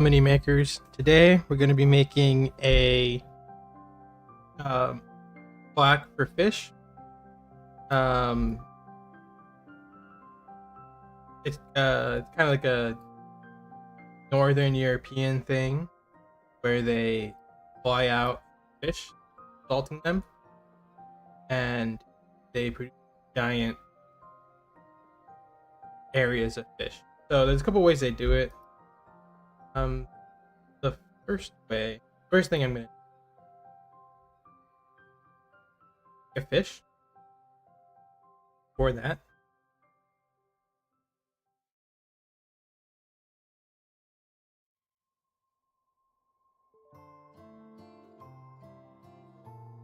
Mini makers. Today we're going to be making a plaque for fish. Um, it's kind of like a northern European thing where they fly out fish, salting them, and they produce giant areas of fish. So there's a couple ways they do it. The first thing I'm going to make a fish. For that,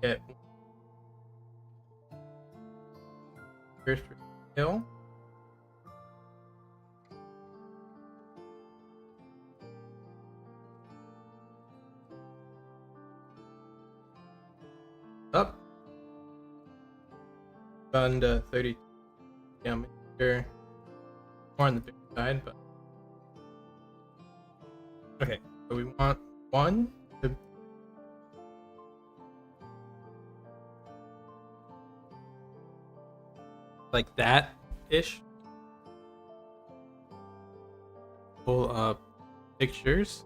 get first hill. Up. Done to 30 diameter. More on the big side, but okay. So we want one to like that ish. Pull up pictures.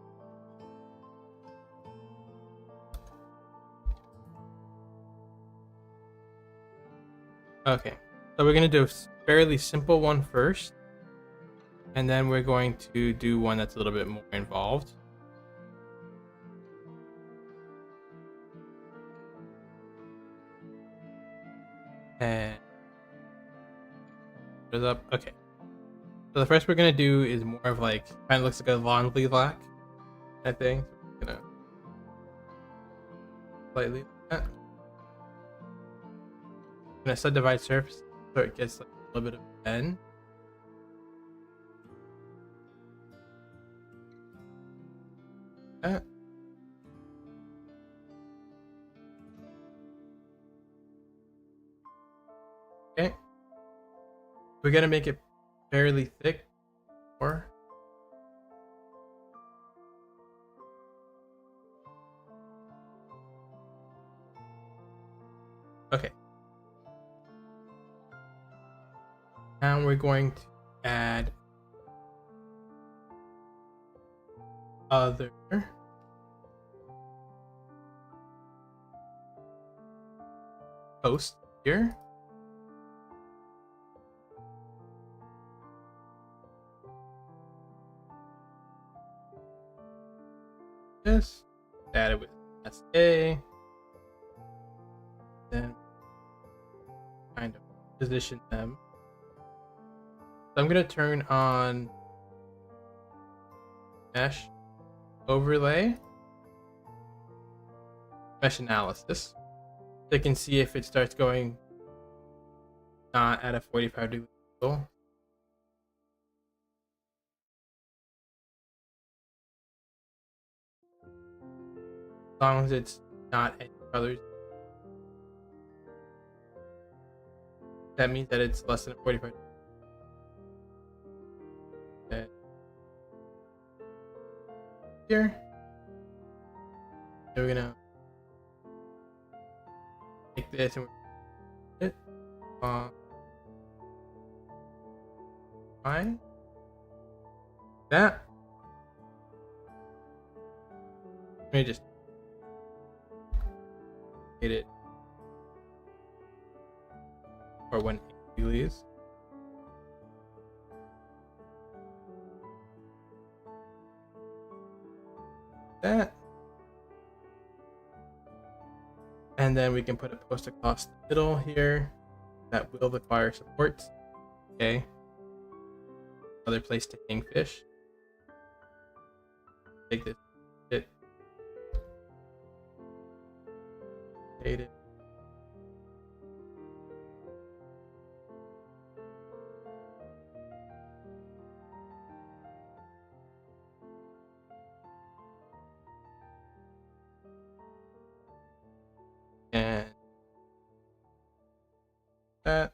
Okay, so we're gonna do a fairly simple one first, and then we're going to do one that's a little bit more involved. And put it up. Okay. So the first we're gonna do is more of like kind of looks like a laundry black, I think. So we're gonna slightly like that. I'm gonna subdivide surface so it gets like a little bit of bend. That. Okay. We're gonna make it fairly thick, or okay. Now we're going to add other posts here. This add it with SA. Then kind of position them. So I'm gonna turn on mesh overlay, mesh analysis. So you can see if it starts going not at a 45-degree angle. As long as it's not any colors, that means that it's less than 45. Okay. Here, so we're gonna take this and it fine. That. Let me just hit it for when it leaves. That. And then we can put a post across the middle here that will require support. Okay. Another place to hang fish. Take this. Hit. Date it. And that.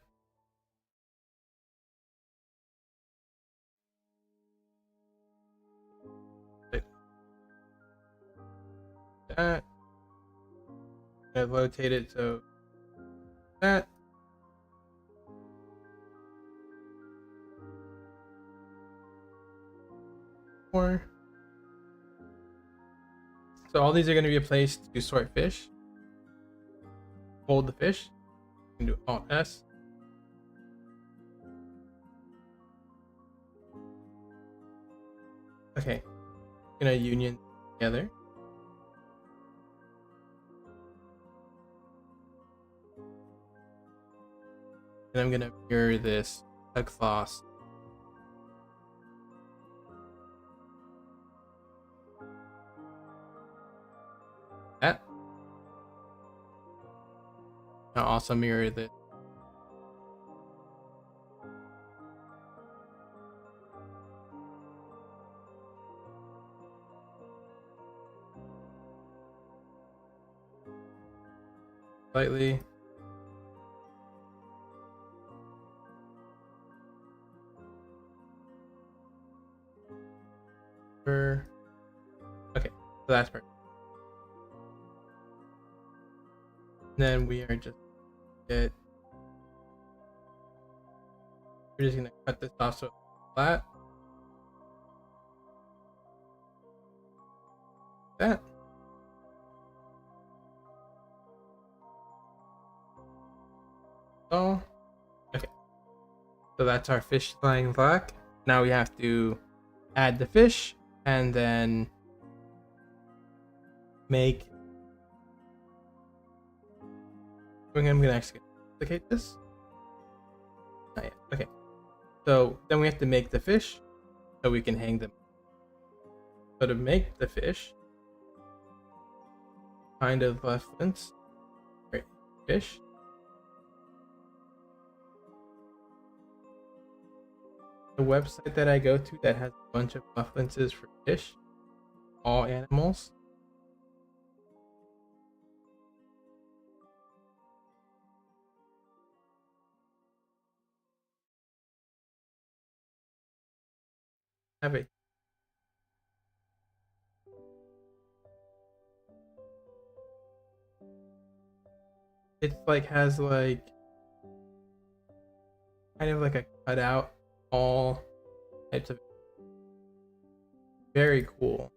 that. I'm gonna rotate it so that. More. So all these are going to be a place to sort fish. Hold the fish. You can do Alt S. Okay. I'm gonna union together. And I'm gonna mirror this across. That. I'll also mirror this. Slightly. Okay, so that's perfect. Then we are just we're just gonna cut this off so it's flat. That. Oh. Okay. So that's our fish lying black. Now we have to add the fish and then make. I'm gonna actually duplicate this. Not yet. Okay. So then we have to make the fish so we can hang them. So to make the fish, kind of reference, right? Fish. The website that I go to that has a bunch of references for fish, all animals. Have it. It's like has like kind of like a cutout, all types of. Very cool.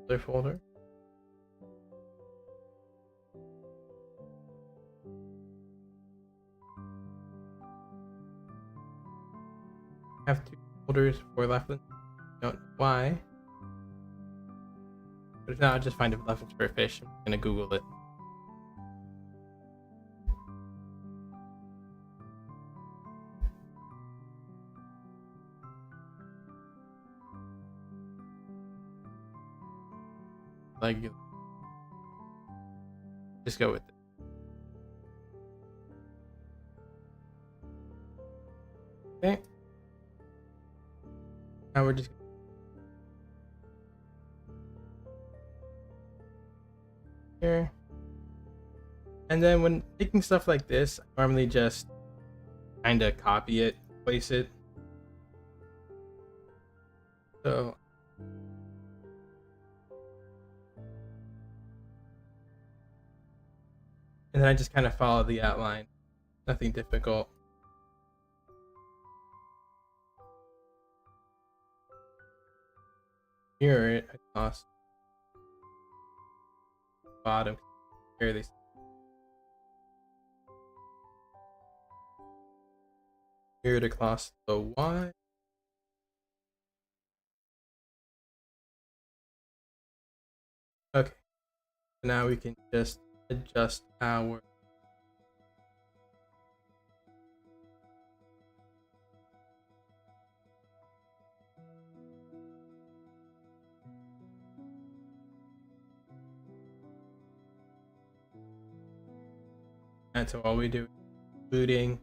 Other folder. I have two folders for reference. Don't know why. But if not, I'll just find a reference for a fish. I'm gonna Google it. Like, just go with it. Okay. Now we're just here. And then when making stuff like this, I normally just kind of copy it, place it. So and then I just kind of follow the outline. Nothing difficult. Mirror it across the bottom. Here they mirror it across the Y. Okay. Now we can just adjust our and so all we do is including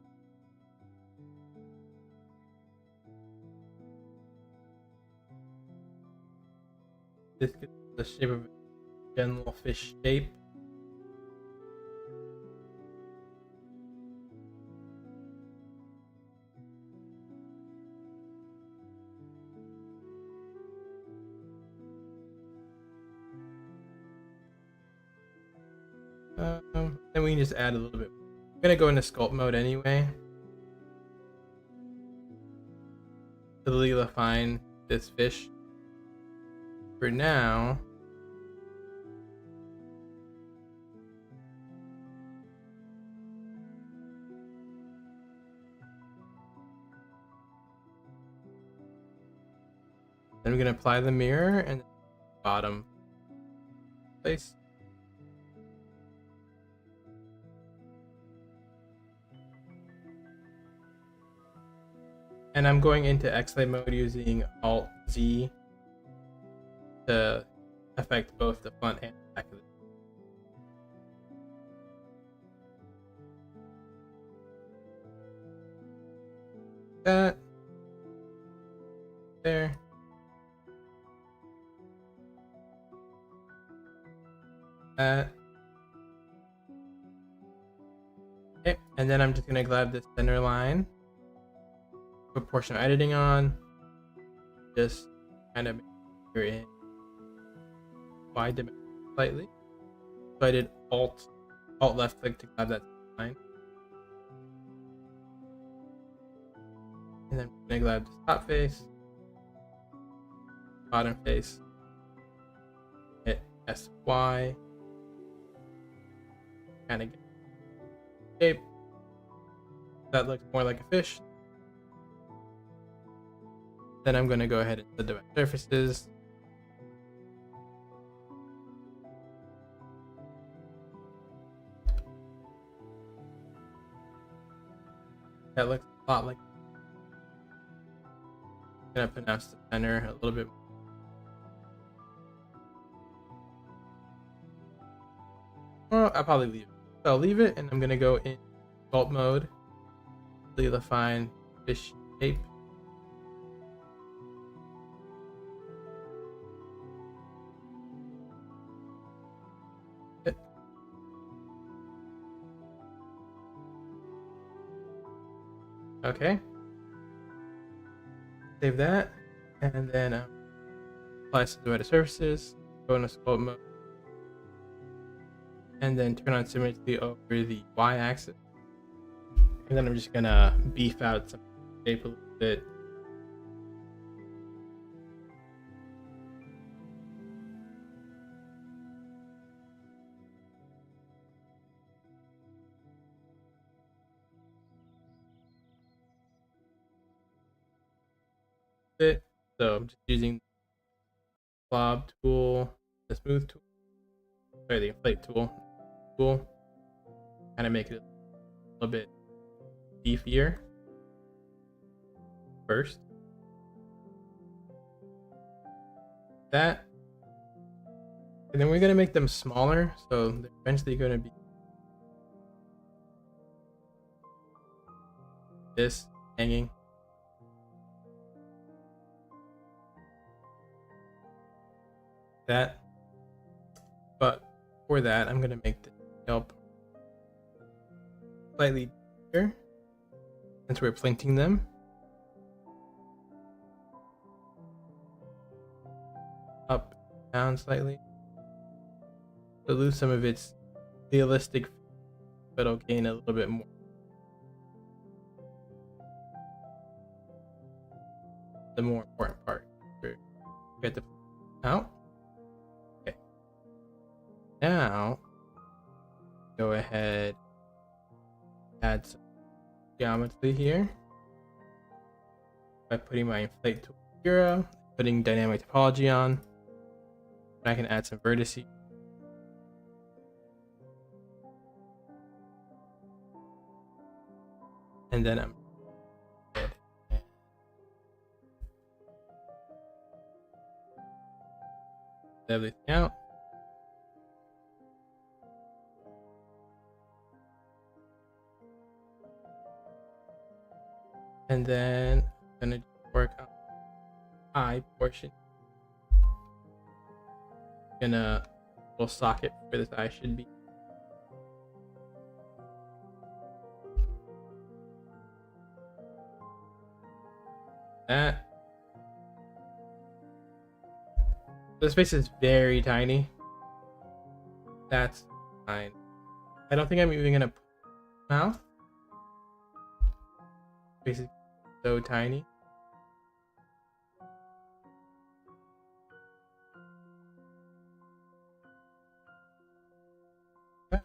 this gets the shape of a general fish shape. Then we can just add a little bit. I'm gonna go into sculpt mode anyway to define this fish. For now, then we're gonna apply the mirror and bottom place. And I'm going into X-Lay mode using Alt Z to affect both the front and back of it. That there. That. Okay, and then I'm just gonna grab this center line, put proportional editing on, just kind of make sure in wide dimension slightly. So I did Alt left click to grab that line. And then I'm gonna grab the top face, bottom face, hit SY, kind of get shape. That looks more like a fish. Then I'm gonna go ahead and set the wet surfaces. That looks a lot like. I'm gonna pronounce the center a little bit more. Well, I'll probably leave it. So I'll leave it, and I'm gonna go in sculpt mode, define fish shape. Okay. Save that, and then apply some to surfaces. Go into sculpt mode, and then turn on symmetry over the y-axis. And then I'm just gonna beef out some shape a little bit. So I'm just using the blob tool, the smooth tool, sorry, the inflate tool, kind of make it a little bit beefier first. That, and then we're gonna make them smaller, so they're eventually gonna be this hanging. That, but for that I'm gonna make the help slightly bigger since we're planting them. Up, down slightly to lose some of its realistic, but it'll gain a little bit more. The more important part. Get the out. Okay. Now go ahead, add some geometry here by putting my inflate tool here, putting dynamic topology on. I can add some vertices. And then I'm good. Everything out. And then I'm gonna work on the eye portion. Gonna little socket where this eye should be. That. This face is very tiny. That's fine. I don't think I'm even gonna put mouth. Basically, so tiny. Okay.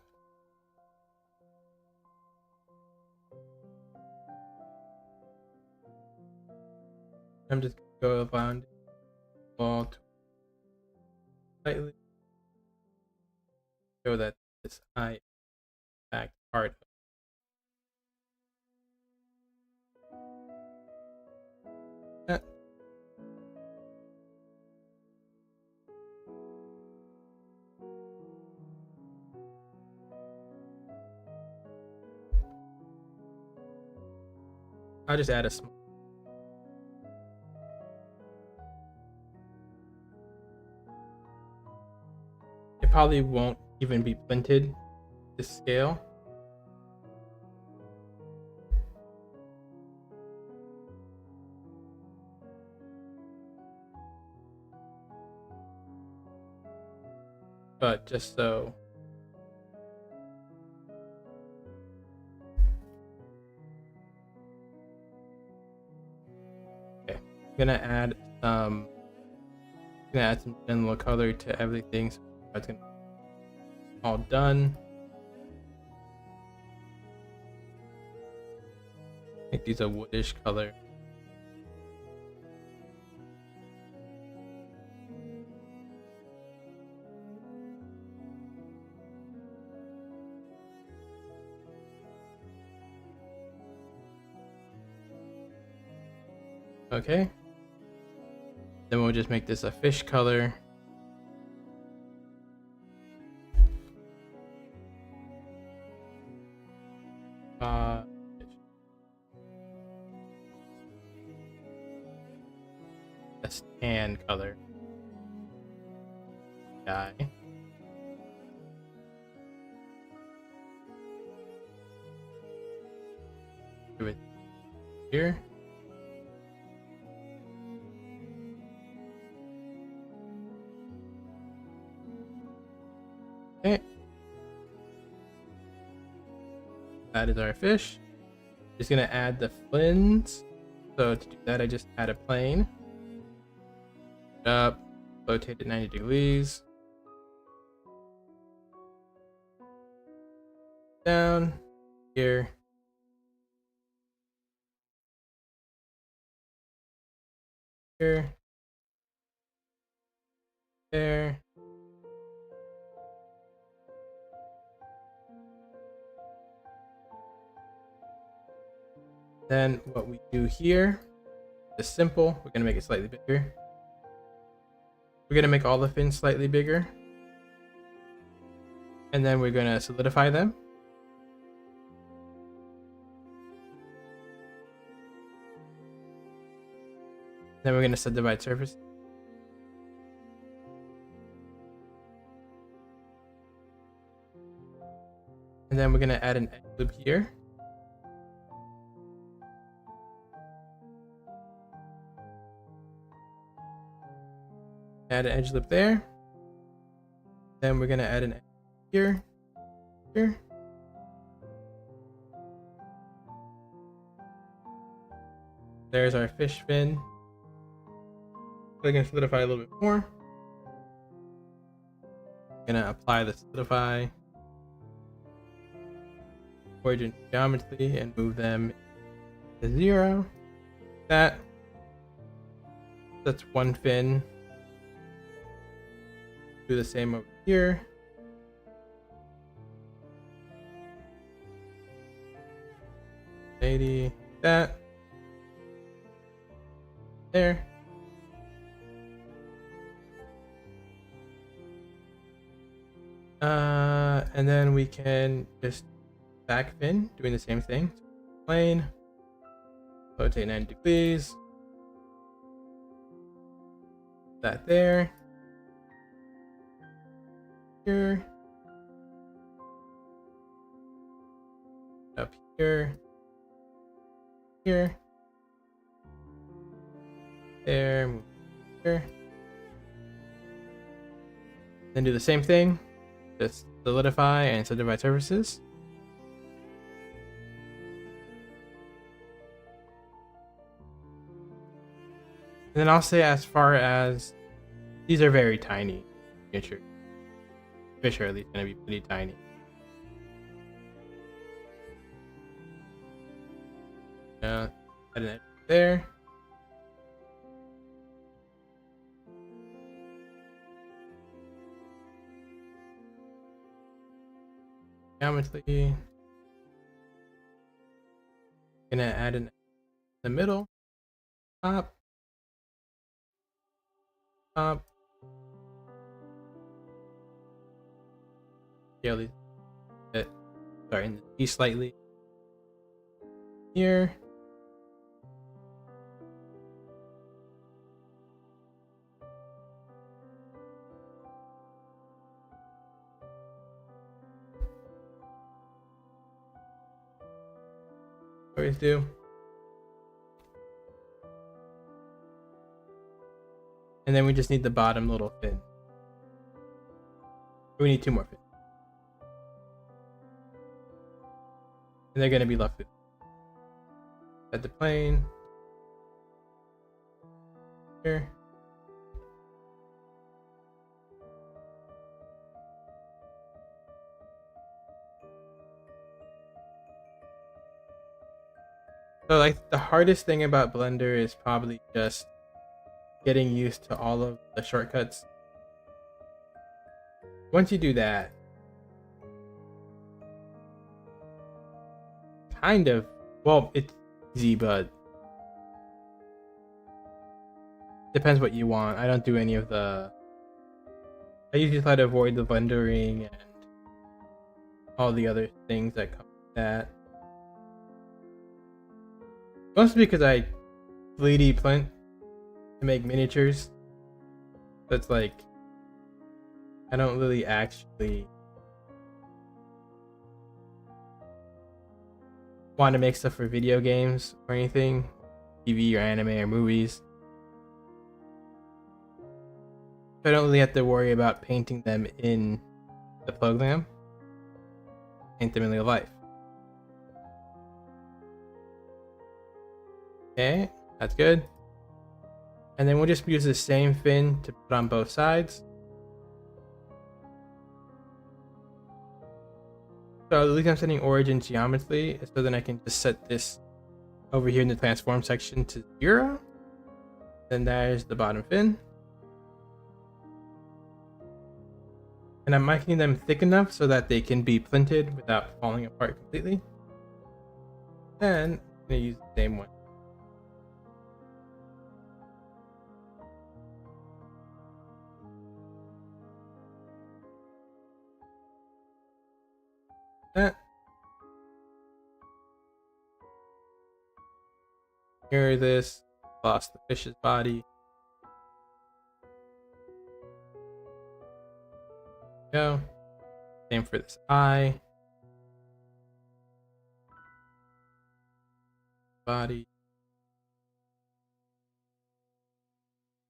I'm just gonna go around wall slightly. Show that this eye back part. That. I'll just add a small. It probably won't even be printed to scale. But just so. Okay, I'm gonna add some general color to everything, so it's gonna be all done. Make these a woodish color. Okay. Then we'll just make this a fish color. A tan color. Guy. Do it here. Okay. That is our fish. Just gonna add the fins. So to do that, I just add a plane. Up, rotate it 90 degrees. Down, here. Here. There. Then what we do here is simple. We're gonna make it slightly bigger. We're gonna make all the fins slightly bigger. And then we're gonna solidify them. Then we're gonna subdivide surface. And then we're gonna add an edge loop here. Add an edge loop there. Then we're gonna add an edge here, here. There's our fish fin. We're gonna solidify a little bit more. Gonna apply the solidify origin geometry and move them to 0. That's one fin. Do the same over here. That. There. And then we can just back fin, doing the same thing. Plane. Rotate 90 degrees. That there. Here. Up here. Here. There. Move here. Then do the same thing. Just solidify and subdivide surfaces. And then I'll say, as far as these are very tiny miniature fish, are at least going to be pretty tiny. Add an edge there. Geometry. Gonna add an in the middle. Top. Top. Scale these a bit. Sorry, in the T slightly. Here. Always do. And then we just need the bottom little fin. We need 2 more fins. And they're gonna be left with. Set the plane. Here. So like the hardest thing about Blender is probably just getting used to all of the shortcuts. Once you do that, kind of, well, it's easy, but depends what you want. I don't do any of the, I usually try to avoid the blendering and all the other things that come with that. Mostly because I 3D print to make miniatures. So it's like, I don't really actually want to make stuff for video games or anything, TV or anime or movies. So I don't really have to worry about painting them in the program. Paint them in real life. Okay, that's good. And then we'll just use the same fin to put on both sides. So the reason I'm setting origin geometry is so then I can just set this over here in the transform section to 0. Then there's the bottom fin. And I'm making them thick enough so that they can be printed without falling apart completely. Then I'm going to use the same one. That. Mirror this, lost the fish's body. Go. Same for this eye. Body.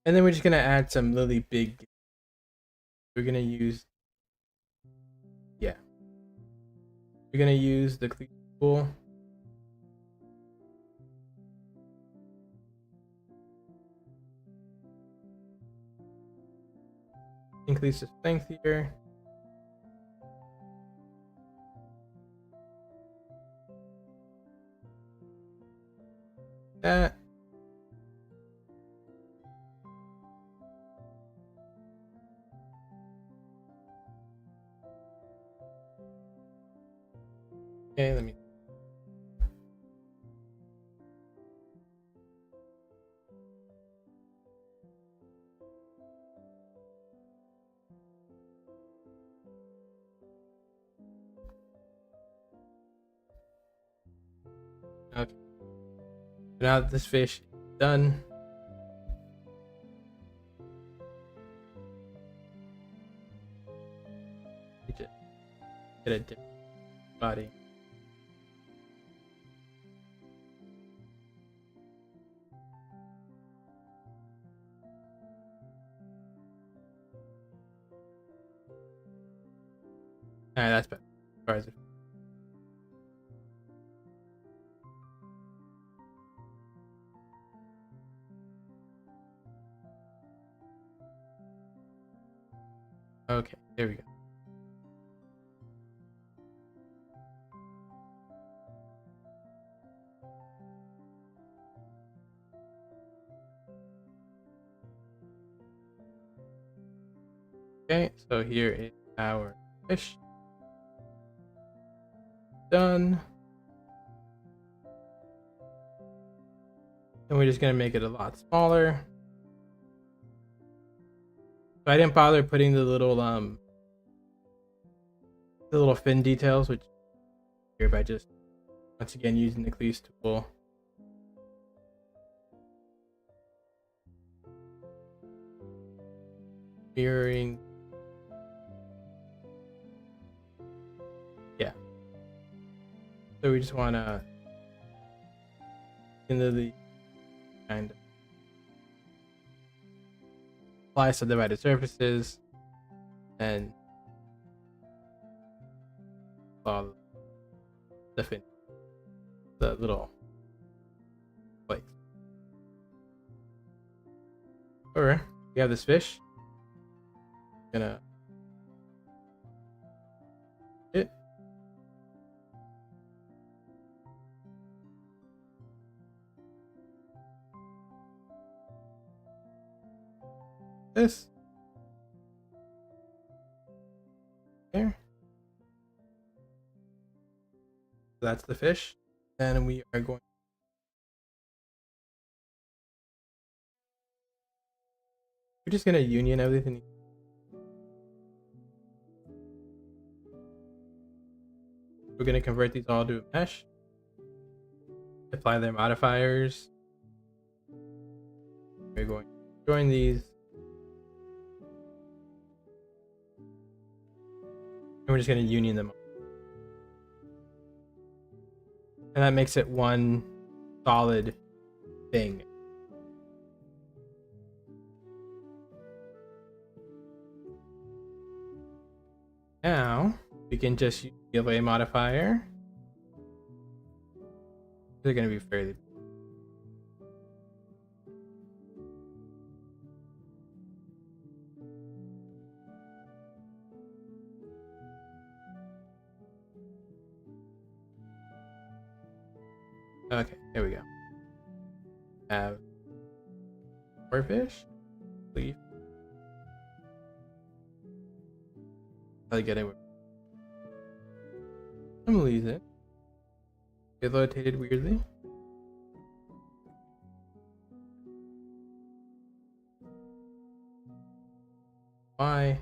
And then we're just gonna add some really big. We're gonna use, yeah. We're gonna use the cleat tool. Increase the strength here. That. Okay, let me. Okay. Now that this fish is done, we just get a different body. Alright, that's better. As far as it- Okay, there we go. Okay, so here is our fish. Done. And we're just gonna make it a lot smaller. So I didn't bother putting the little fin details, which here by just once again using the cleave tool. Mirroring. Yeah. So we just wanna into the kind of apply subdivided surfaces and follow the fin, the little flakes. Alright, we have this fish. Gonna it. This there. So that's the fish. And we are going. We're just gonna union everything. We're gonna convert these all to a mesh. Apply their modifiers. We're going to join these. And we're just gonna union them. And that makes it one solid thing. Now we can just use the delay modifier. They're going to be fairly. Okay, there we go. Have more fish. Leaf. Probably get it. I'm gonna leave it. It rotated weirdly. Y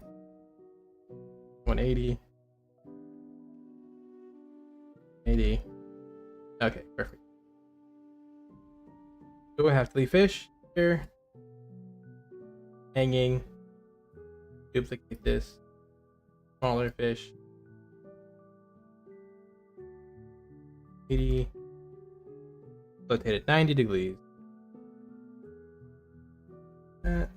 180 80. Okay, perfect. So we have 3 fish here. Hanging. Duplicate this. Smaller fish. 80. Rotate it 90 degrees. And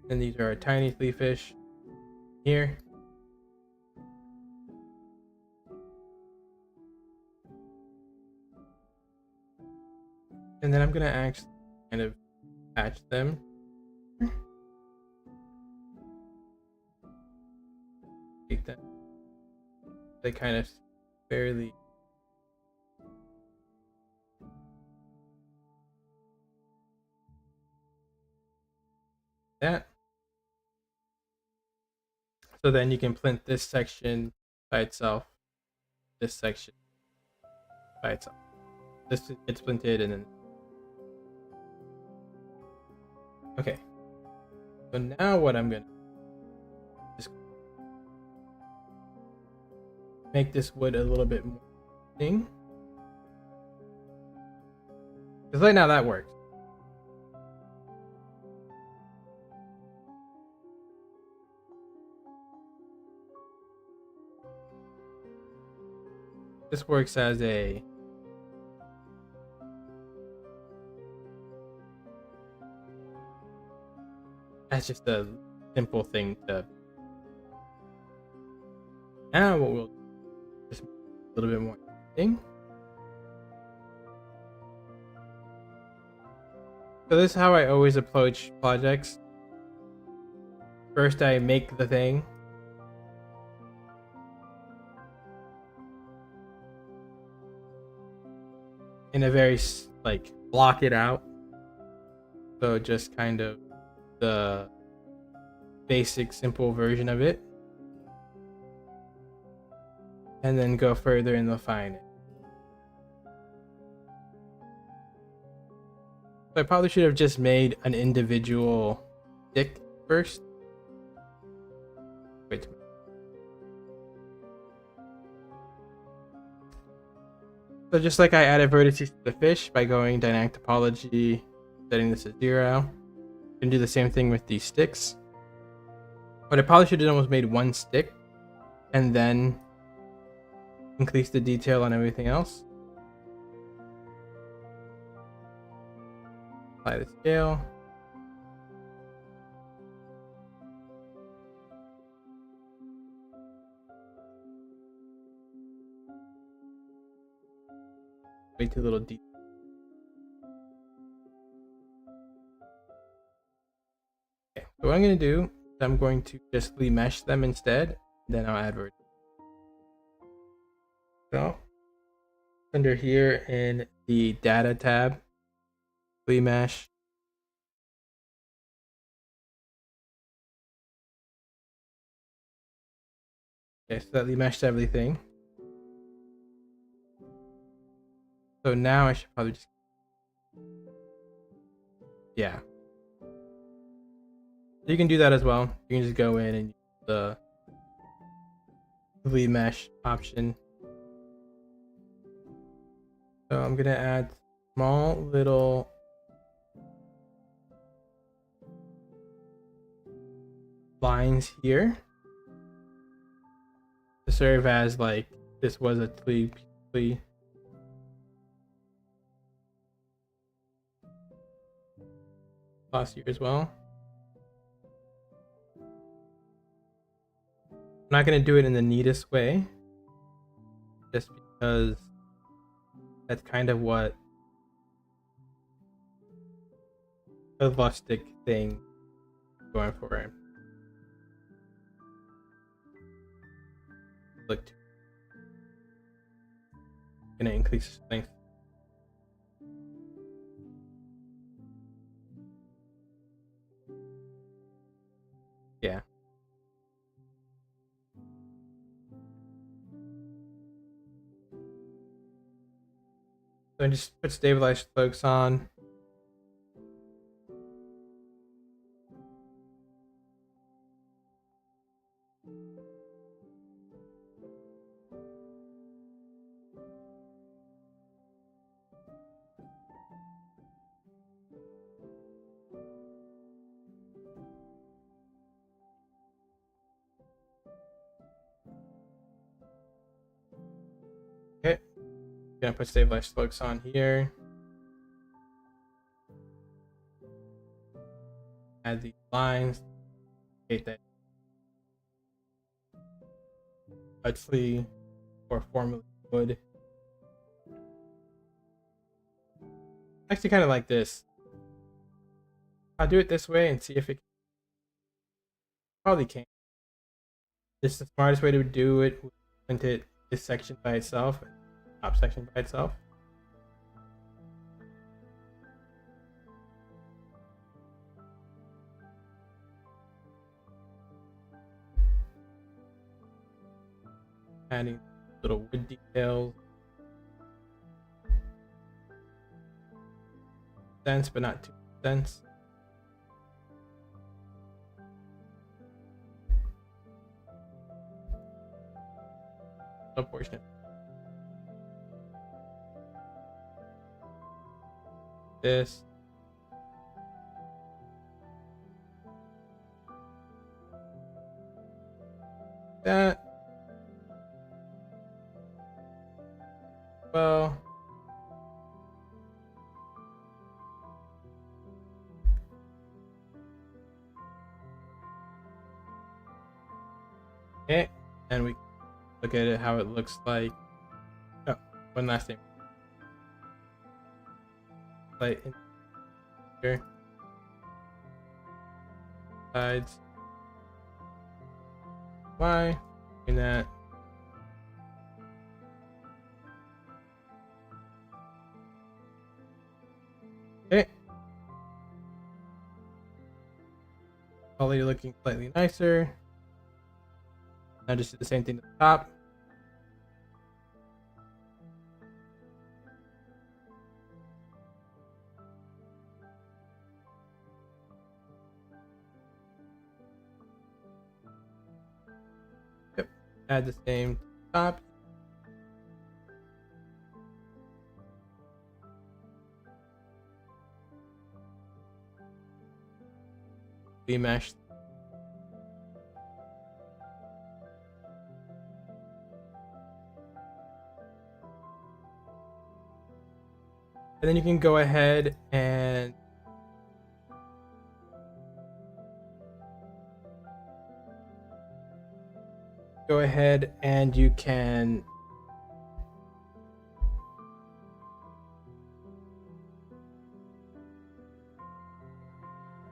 these are our tiny flea fish here. And then I'm gonna actually kind of patch them. Take them. They kind of fairly. That. So then you can print this section by itself. This section by itself. This gets printed and then. Okay. So now what I'm gonna just make this wood a little bit more thing. Because right now that works. This works as a just a simple thing to. Now what we'll just make it a little bit more interesting. So this is how I always approach projects. First, I make the thing. In a very, like, block it out. So just kind of the basic, simple version of it. And then go further and refine it. So I probably should have just made an individual stick first. Wait a minute. So just like I added vertices to the fish by going dynamic topology, setting this to 0, you can do the same thing with these sticks. But I probably should have almost made one stick and then increase the detail on everything else. Apply the scale. Way too little detail. Okay, so what I'm going to do is I'm going to just remesh them instead. Then I'll add vertices. So under here in the data tab, remesh. Okay, so that remeshed everything. So now I should probably just, yeah. You can do that as well. You can just go in and use the remesh option. So I'm gonna add small little lines here to serve as like this was a tree. Last year as well. I'm not gonna do it in the neatest way, just because that's kind of what a rustic thing going for it. Look, gonna increase length. Yeah. So I just put stabilized spokes on. Okay. Gonna put stabilized spokes on here. Add these lines. Hate that. Actually, or formally would. Actually, kind of like this. I'll do it this way and see if it probably can. This is the smartest way to do it. Print it this section by itself, top section by itself. Adding little wood details. Dense, but not too dense. Proportionate. This. That. Well. Okay, and we look at it how it looks like. Oh, one last thing. Like in here, sides. Y, doing that. Okay. Quality looking slightly nicer. Now just do the same thing to the top. Yep. Add the same to the top. We mesh. And then you can go ahead and you can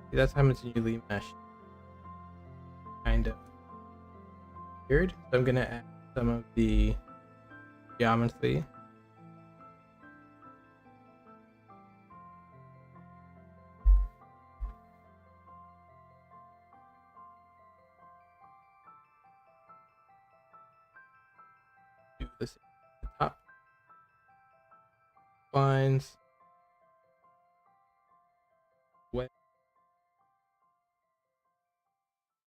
see that's how it's usually meshed. Kind of weird. So I'm gonna add some of the geometry. Do this at the top lines. Wet.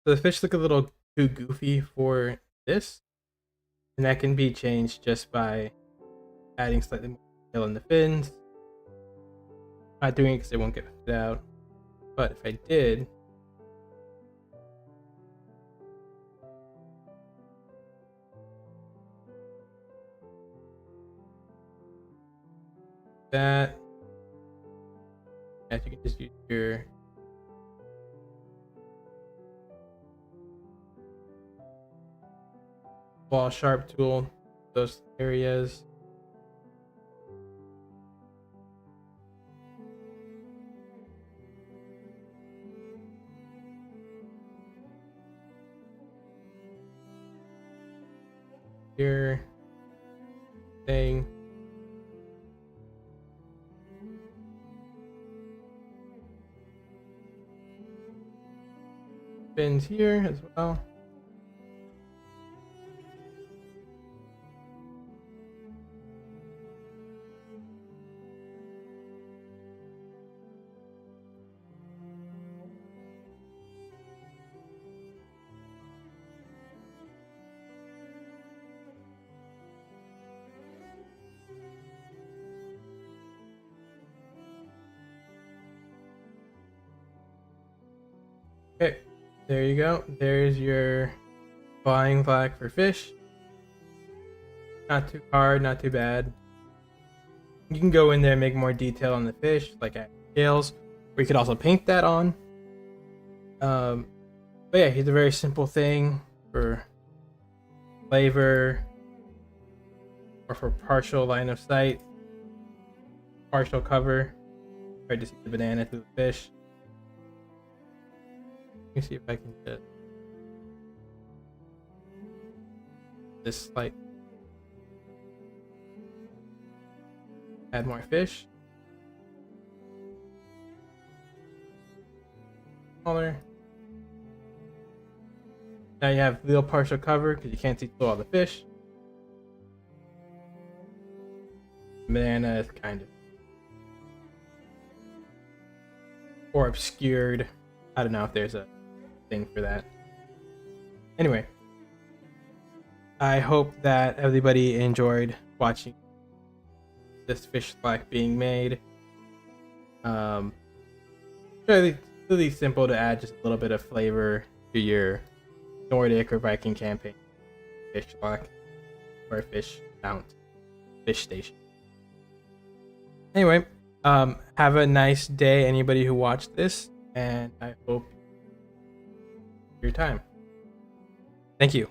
So the fish look a little too goofy for this, and that can be changed just by adding slightly more detail in the fins. I'm not doing it because it won't get fit out, but if I did, that, yeah, you can just use your ball sharp tool, those areas. Here, thing. Fins here as well. Okay, there you go. There's your flying flag for fish. Not too hard, not too bad. You can go in there and make more detail on the fish, like at scales, or you could also paint that on. But yeah, here's a very simple thing for flavor or for partial line of sight, partial cover. Try to see the banana through the fish. Let me see if I can just this slight. Add more fish. Smaller. Now you have little partial cover because you can't see through all the fish. Banana is kind of or obscured. I don't know if there's a thing for that. Anyway, I hope that everybody enjoyed watching this fish flag being made. Really simple to add just a little bit of flavor to your Nordic or Viking campaign fish flag or fish mount, fish station. Anyway, have a nice day, anybody who watched this, and I hope your time. Thank you.